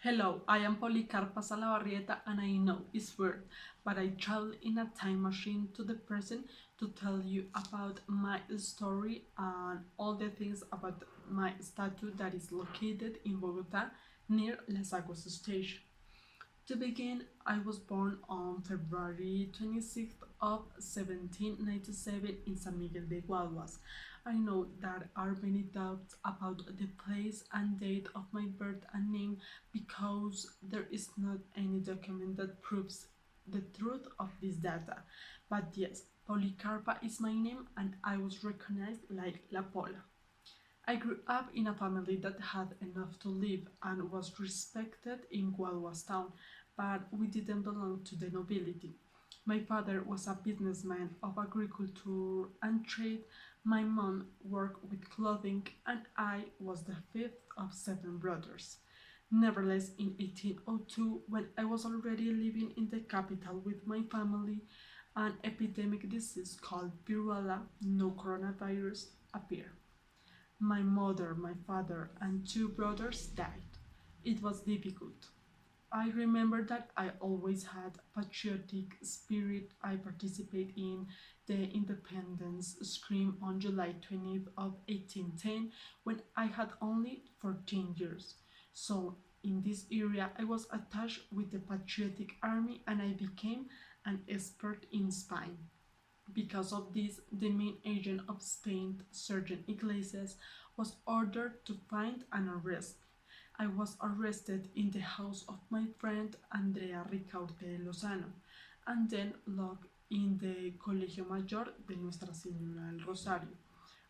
Hello, I am Policarpa Salavarrieta and I know it's weird, but I travel in a time machine to the present to tell you about my story and all the things about my statue that is located in Bogota near Las Aguas station. To begin, I was born on February 26th of 1797 in San Miguel de Guaduas. I know there are many doubts about the place and date of my birth and name because there is not any document that proves the truth of this data. But yes, Policarpa is my name and I was recognized like La Pola. I grew up in a family that had enough to live and was respected in Guaduas town, but we didn't belong to the nobility. My father was a businessman of agriculture and trade, my mom worked with clothing, and I was the fifth of seven brothers. Nevertheless, in 1802, when I was already living in the capital with my family, an epidemic disease called viruela, no coronavirus, appeared. My mother, my father, and two brothers died. It was difficult. I remember that I always had patriotic spirit. I participated in the independence scream on July 20th of 1810 when I had only 14 years. So in this area I was attached with the patriotic army and I became an expert in Spain. Because of this, the main agent of Spain, Sergeant Iglesias, was ordered to find and arrest me. I was arrested in the house of my friend Andrea Ricaurte de Lozano and then locked in the Colegio Mayor de Nuestra Señora del Rosario.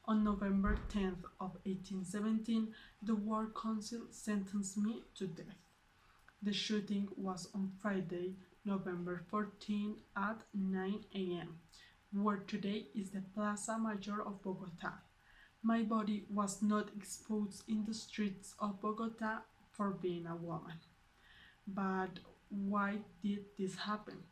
On November 10th of 1817, the War Council sentenced me to death. The shooting was on Friday, November 14 at 9 a.m., where today is the Plaza Mayor of Bogota. My body was not exposed in the streets of Bogota for being a woman. But why did this happen?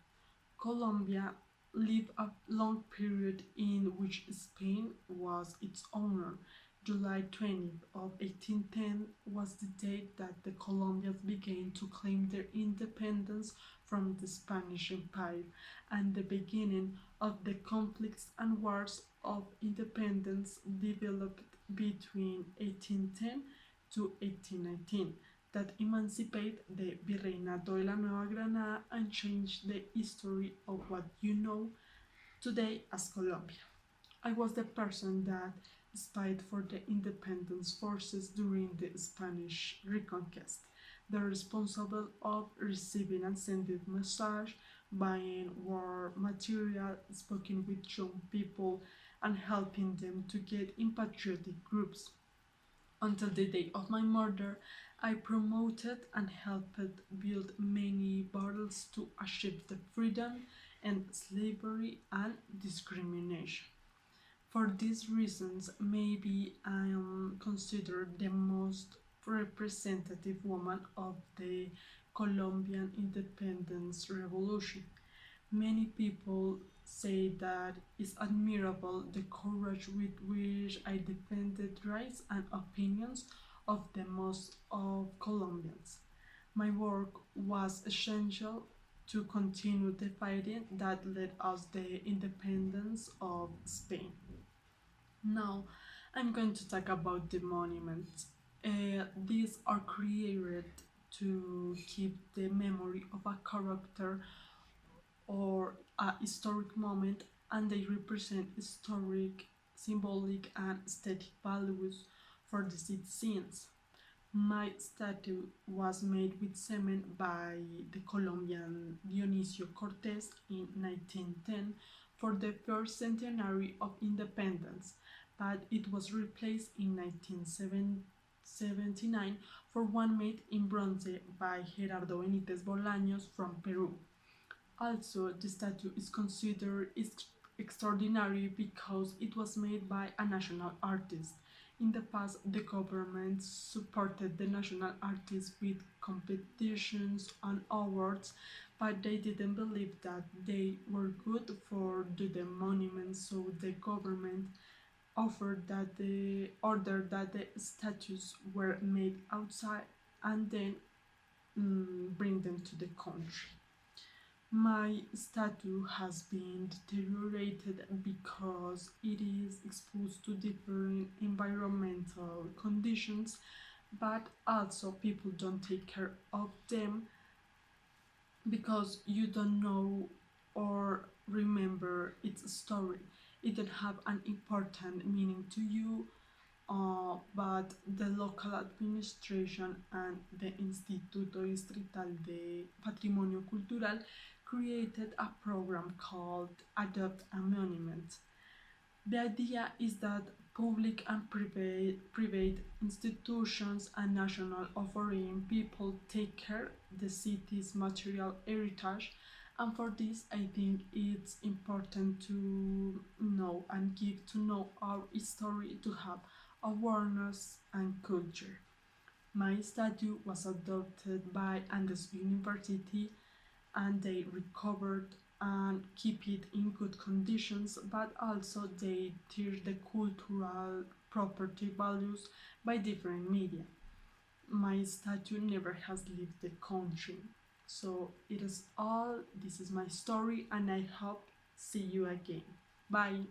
Colombia lived a long period in which Spain was its owner. July 20th of 1810 was the date that the Colombians began to claim their independence from the Spanish Empire and the beginning of the conflicts and wars of independence developed between 1810 to 1819 that emancipate the Virreinato de la Nueva Granada and changed the history of what you know today as Colombia. I was the person that spied for the independence forces during the Spanish Reconquest, the responsible of receiving and sending messages, buying war material, speaking with young people, and helping them to get in patriotic groups. Until the day of my murder, I promoted and helped build many battles to achieve the freedom and slavery and discrimination. For these reasons, maybe I am considered the most representative woman of the Colombian independence revolution. Many people say that it's admirable the courage with which I defended rights and opinions of the most of Colombians. My work was essential to continue the fighting that led us the independence of Spain. Now, I'm going to talk about the monuments. These are created to keep the memory of a character or a historic moment, and they represent historic, symbolic, and aesthetic values for the citizens. My statue was made with cement by the Colombian Dionisio Cortés in 1910 for the first centenary of independence, but it was replaced in 1979 for one made in bronze by Gerardo Benítez Bolaños from Peru. Also, the statue is considered extraordinary because it was made by a national artist. In the past, the government supported the national artists with competitions and awards, but they didn't believe that they were good for the monuments, so the government offered that the order that the statues were made outside and then bring them to the country. My statue has been deteriorated because it is exposed to different environmental conditions, but also people don't take care of them because you don't know or remember its story. It didn't have an important meaning to you, but the local administration and the Instituto Distrital de Patrimonio Cultural created a program called Adopt a Monument. The idea is that public and private institutions and national or foreign people take care the city's material heritage, and for this I think it's important to know and give to know our history, to have awareness and culture. My statue was adopted by Andes University and they recovered and keep it in good conditions, but also they tear the cultural property values by different media. My statue never has left the country. So it is all, this is my story, and I hope see you again. Bye.